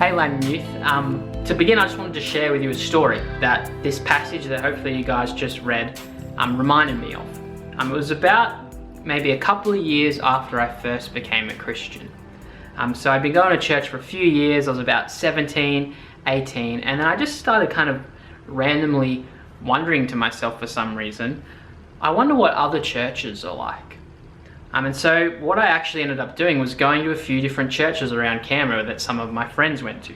Hey London Youth, to begin I just wanted to share with you a story that this passage that hopefully you guys just read reminded me of. It was about maybe a couple of years after I first became a Christian. So I'd been going to church for a few years. I was about 17, 18, and then I just started kind of randomly wondering to myself for some reason, I wonder what other churches are like. And so what I actually ended up doing was going to a few different churches around Canberra that some of my friends went to.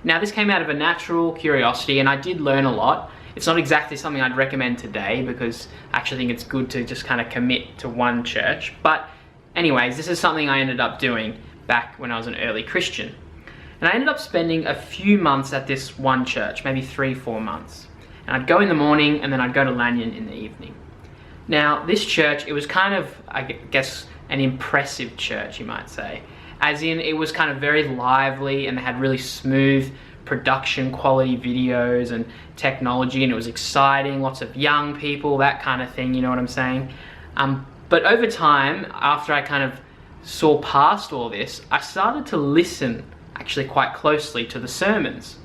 Now this came out of a natural curiosity and I did learn a lot. It's not exactly something I'd recommend today because I actually think it's good to just kind of commit to one church. But anyways, this is something I ended up doing back when I was an early Christian. And I ended up spending a few months at this one church, maybe 3-4 months. And I'd go in the morning and then I'd go to Lanyon in the evening. Now, this church, it was kind of, I guess, an impressive church, you might say. As in, it was kind of very lively and they had really smooth production quality videos and technology, and it was exciting, lots of young people, that kind of thing, you know what I'm saying? But over time, after I kind of saw past all this, I started to listen actually quite closely to the sermons.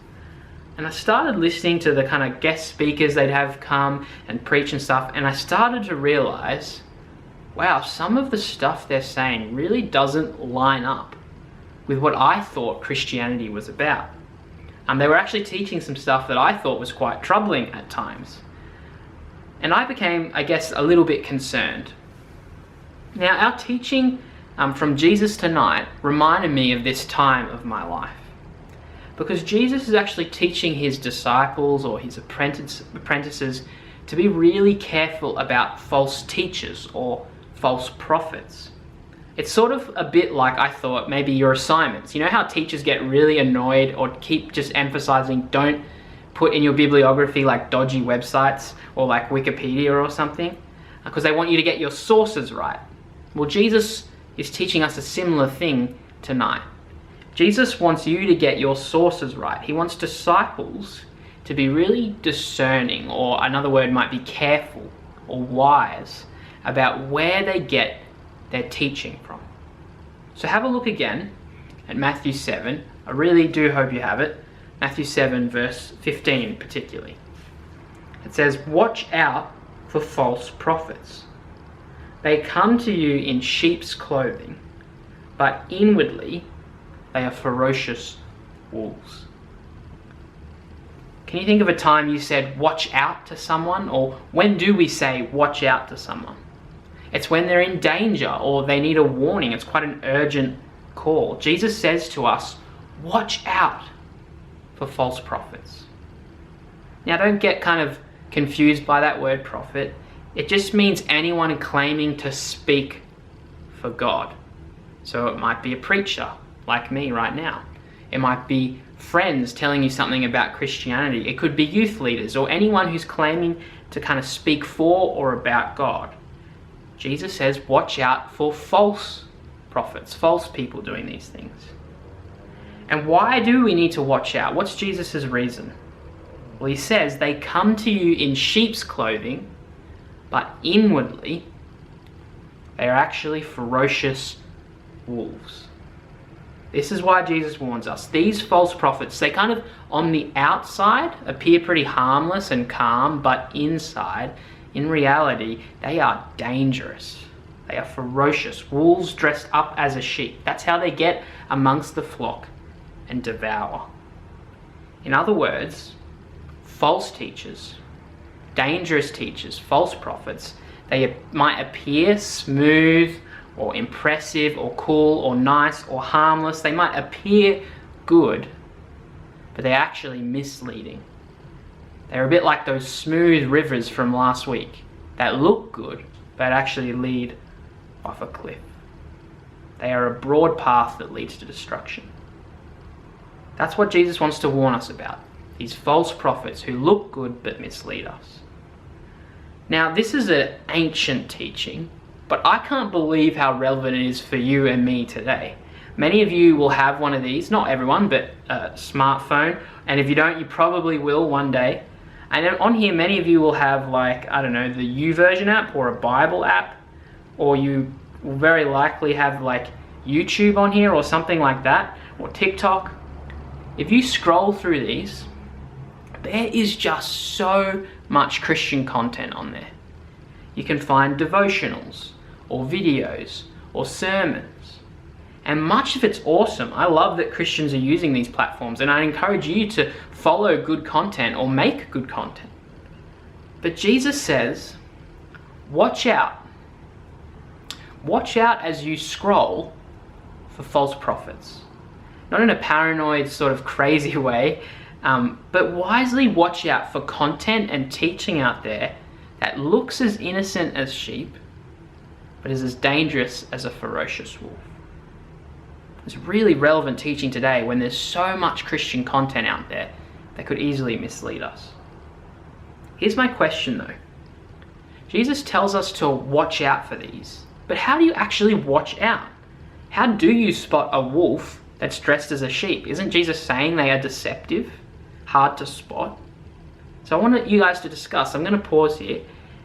And I started listening to the kind of guest speakers they'd have come and preach and stuff, and I started to realize, wow, some of the stuff they're saying really doesn't line up with what I thought Christianity was about. They were actually teaching some stuff that I thought was quite troubling at times. And I became, I guess, a little bit concerned. Now, our teaching from Jesus Tonight reminded me of this time of my life. Because Jesus is actually teaching his disciples or his apprentices to be really careful about false teachers or false prophets. It's sort of a bit like, I thought, maybe your assignments. You know how teachers get really annoyed or keep just emphasizing don't put in your bibliography like dodgy websites or like Wikipedia or something? Because they want you to get your sources right. Well, Jesus is teaching us a similar thing tonight. Jesus wants you to get your sources right. He wants disciples to be really discerning, or another word might be careful or wise, about where they get their teaching from. So have a look again at Matthew 7. I really do hope you have it. Matthew 7 verse 15 particularly. It says, "Watch out for false prophets. They come to you in sheep's clothing, but inwardly they are ferocious wolves." Can you think of a time you said watch out to someone? Or when do we say watch out to someone? It's when they're in danger or they need a warning. It's quite an urgent call. Jesus says to us, watch out for false prophets. Now don't get kind of confused by that word prophet. It just means anyone claiming to speak for God. So it might be a preacher like me right now. It might be friends telling you something about Christianity. It could be youth leaders or anyone who's claiming to kind of speak for or about God. Jesus says, watch out for false prophets, false people doing these things. And why do we need to watch out? What's Jesus' reason? Well, he says they come to you in sheep's clothing, but inwardly they are actually ferocious wolves. This is why Jesus warns us. These false prophets, they kind of on the outside appear pretty harmless and calm, but inside, in reality, they are dangerous. They are ferocious. Wolves dressed up as a sheep. That's how they get amongst the flock and devour. In other words, false teachers, dangerous teachers, false prophets, they might appear smooth or impressive or cool or nice or harmless. They might appear good, but they're actually misleading. They're a bit like those smooth rivers from last week that look good, but actually lead off a cliff. They are a broad path that leads to destruction. That's what Jesus wants to warn us about. These false prophets who look good but mislead us. Now, this is an ancient teaching, but I can't believe how relevant it is for you and me today. Many of you will have one of these, not everyone, but a smartphone. And if you don't, you probably will one day. And then on here, many of you will have like, I don't know, the YouVersion app or a Bible app, or you will very likely have like YouTube on here or something like that, or TikTok. If you scroll through these, there is just so much Christian content on there. You can find devotionals, or videos, or sermons. And much of it's awesome. I love that Christians are using these platforms, and I encourage you to follow good content or make good content. But Jesus says, watch out. Watch out as you scroll for false prophets. Not in a paranoid sort of crazy way, but wisely watch out for content and teaching out there that looks as innocent as sheep, but is as dangerous as a ferocious wolf. It's really relevant teaching today when there's so much Christian content out there that could easily mislead us. Here's my question though. Jesus tells us to watch out for these, but how do you actually watch out? How do you spot a wolf that's dressed as a sheep? Isn't Jesus saying they are deceptive, hard to spot? So I want you guys to discuss. I'm going to pause here.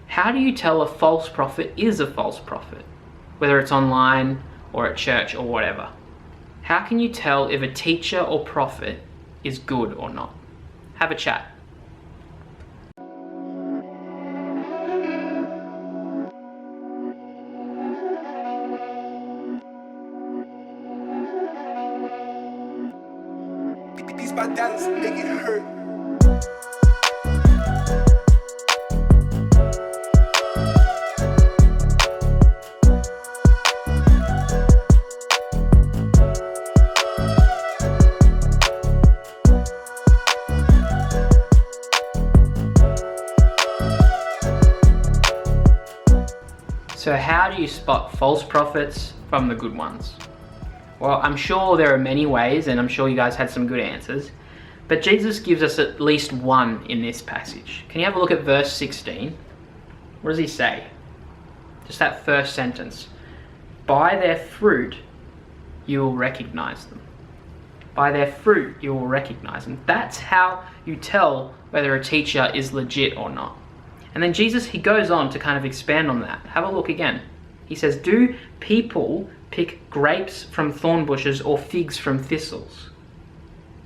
How do you tell a false prophet is a false prophet? Whether it's online or at church or whatever. How can you tell if a teacher or prophet is good or not? Have a chat. These my dollars make it hurt. So how do you spot false prophets from the good ones? Well, I'm sure there are many ways, and I'm sure you guys had some good answers, but Jesus gives us at least one in this passage. Can you have a look at verse 16? What does he say? Just that first sentence. By their fruit, you will recognize them. By their fruit, you will recognize them. That's how you tell whether a teacher is legit or not. And then Jesus, he goes on to kind of expand on that. Have a look again. He says, do people pick grapes from thorn bushes or figs from thistles?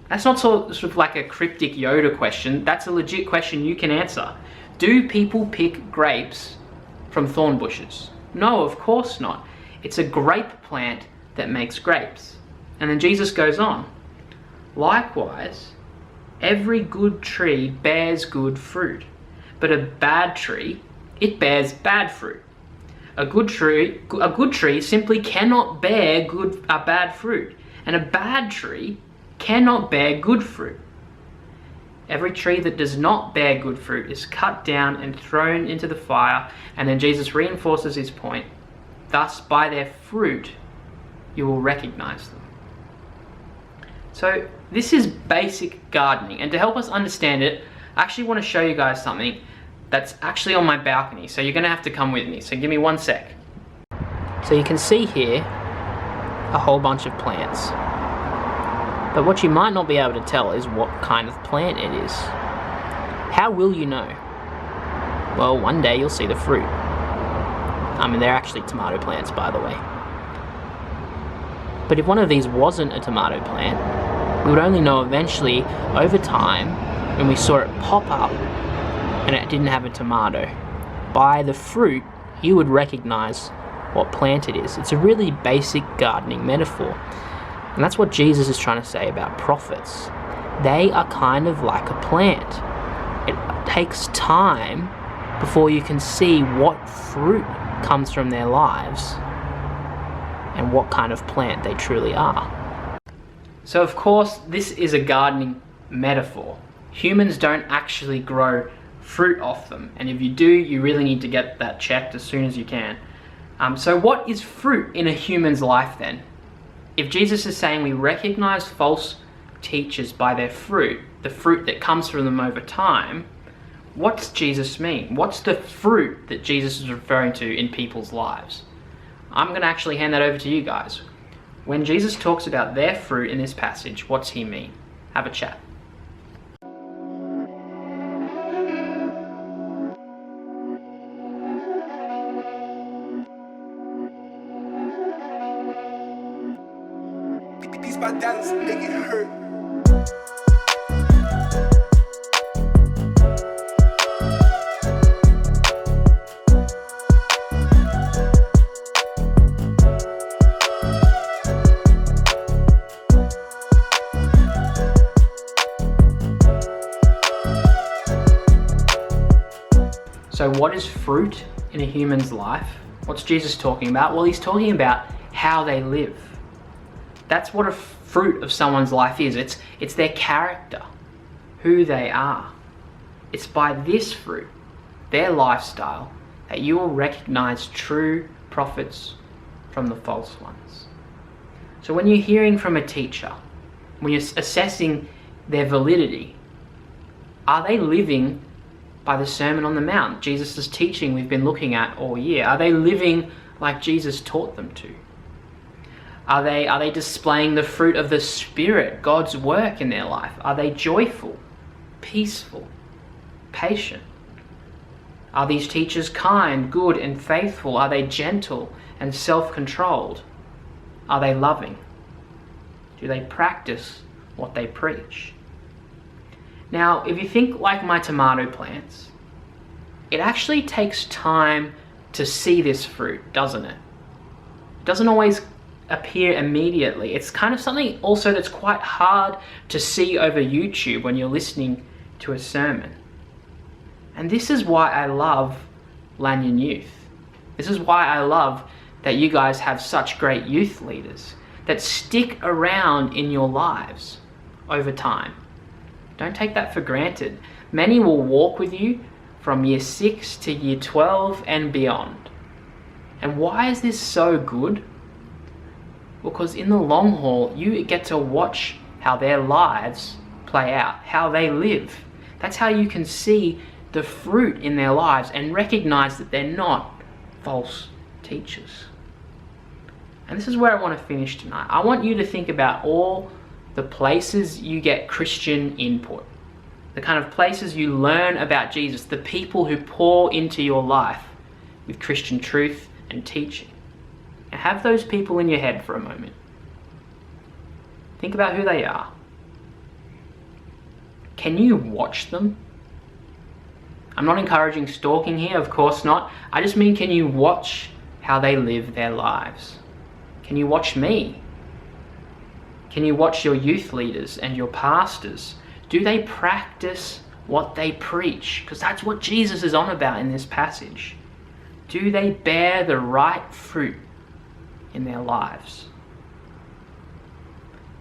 That's not sort of like a cryptic Yoda question. That's a legit question you can answer. Do people pick grapes from thorn bushes? No, of course not. It's a grape plant that makes grapes. And then Jesus goes on. Likewise, every good tree bears good fruit, but a bad tree, it bears bad fruit. A good tree simply cannot bear bad fruit, and a bad tree cannot bear good fruit. Every tree that does not bear good fruit is cut down and thrown into the fire. And then Jesus reinforces his point. Thus, by their fruit, you will recognize them. So this is basic gardening, and to help us understand it, I actually want to show you guys something that's actually on my balcony, so you're going to have to come with me, so give me 1 sec. So you can see here a whole bunch of plants, but what you might not be able to tell is what kind of plant it is. How will you know? Well, one day you'll see the fruit. I mean, they're actually tomato plants, by the way. But if one of these wasn't a tomato plant, we would only know eventually, over time, when we saw it pop up and it didn't have a tomato. By the fruit, you would recognize what plant it is. It's a really basic gardening metaphor. And that's what Jesus is trying to say about prophets. They are kind of like a plant. It takes time before you can see what fruit comes from their lives and what kind of plant they truly are. So of course, this is a gardening metaphor. Humans don't actually grow fruit off them, and if you do, you really need to get that checked as soon as you can. So what is fruit in a human's life then? If Jesus is saying we recognize false teachers by their fruit, the fruit that comes from them over time, what's Jesus mean? What's the fruit that Jesus is referring to in people's lives? I'm going to actually hand that over to you guys. When Jesus talks about their fruit in this passage, what's he mean? Have a chat. These my dollars make it hurt. So what is fruit in a human's life? What's Jesus talking about? Well, he's talking about how they live. That's what a fruit of someone's life is. It's their character, who they are. It's by this fruit, their lifestyle, that you will recognize true prophets from the false ones. So when you're hearing from a teacher, when you're assessing their validity, are they living by the Sermon on the Mount, Jesus' teaching we've been looking at all year? Are they living like Jesus taught them to? Are they displaying the fruit of the Spirit, God's work in their life? Are they joyful, peaceful, patient? Are these teachers kind, good, and faithful? Are they gentle and self-controlled? Are they loving? Do they practice what they preach? Now, if you think like my tomato plants, it actually takes time to see this fruit, doesn't it? It doesn't always appear immediately. It's kind of something also that's quite hard to see over YouTube when you're listening to a sermon. And this is why I love Lanyon Youth. This is why I love that you guys have such great youth leaders that stick around in your lives over time. Don't take that for granted. Many will walk with you from year 6 to year 12 and beyond. And why is this so good? Because in the long haul, you get to watch how their lives play out, how they live. That's how you can see the fruit in their lives and recognize that they're not false teachers. And this is where I want to finish tonight. I want you to think about all the places you get Christian input, the kind of places you learn about Jesus, the people who pour into your life with Christian truth and teaching. And have those people in your head for a moment. Think about who they are. Can you watch them? I'm not encouraging stalking here, of course not. I just mean, can you watch how they live their lives? Can you watch me? Can you watch your youth leaders and your pastors? Do they practice what they preach? Because that's what Jesus is on about in this passage. Do they bear the right fruit in their lives?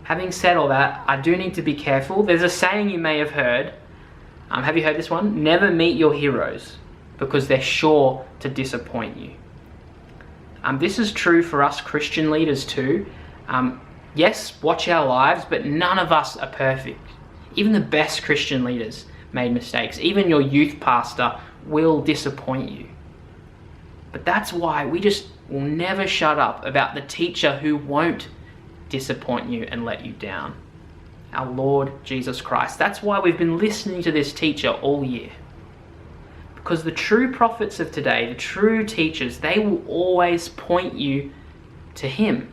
Having said all that, I do need to be careful. There's a saying you may have heard. Have you heard this one? Never meet your heroes, because they're sure to disappoint you. This is true for us Christian leaders too. Yes, watch our lives, but none of us are perfect. Even the best Christian leaders made mistakes. Even your youth pastor will disappoint you. But that's why we just will never shut up about the teacher who won't disappoint you and let you down. Our Lord Jesus Christ. That's why we've been listening to this teacher all year. Because the true prophets of today, the true teachers, they will always point you to Him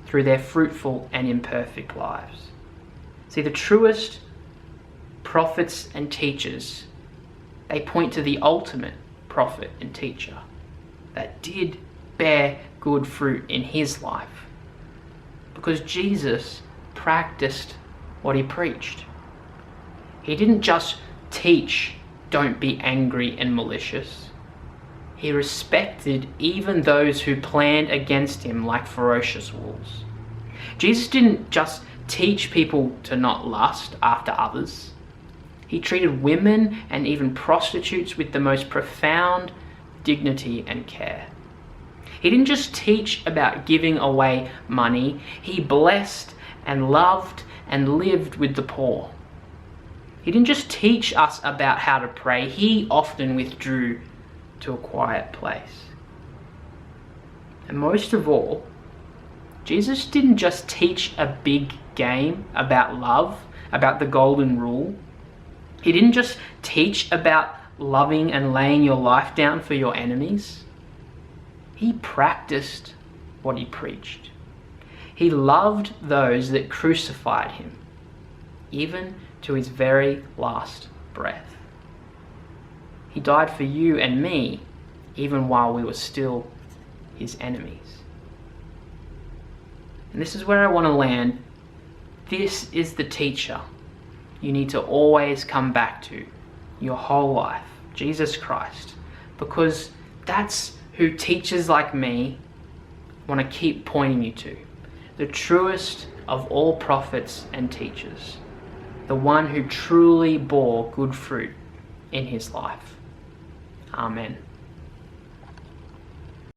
through their fruitful and imperfect lives. See, the truest prophets and teachers, they point to the ultimate prophet and teacher that did bear good fruit in his life. Because Jesus practiced what he preached. He didn't just teach, don't be angry and malicious. He respected even those who planned against him like ferocious wolves. Jesus didn't just teach people to not lust after others. He treated women and even prostitutes with the most profound dignity and care. He didn't just teach about giving away money. He blessed and loved and lived with the poor. He didn't just teach us about how to pray. He often withdrew to a quiet place. And most of all, Jesus didn't just teach a big game about love, about the golden rule. He didn't just teach about loving and laying your life down for your enemies. He practiced what he preached. He loved those that crucified him, even to his very last breath. He died for you and me, even while we were still his enemies. And this is where I want to land. This is the teacher you need to always come back to your whole life. Jesus Christ, because that's who teachers like me want to keep pointing you to. The truest of all prophets and teachers. The one who truly bore good fruit in his life. Amen.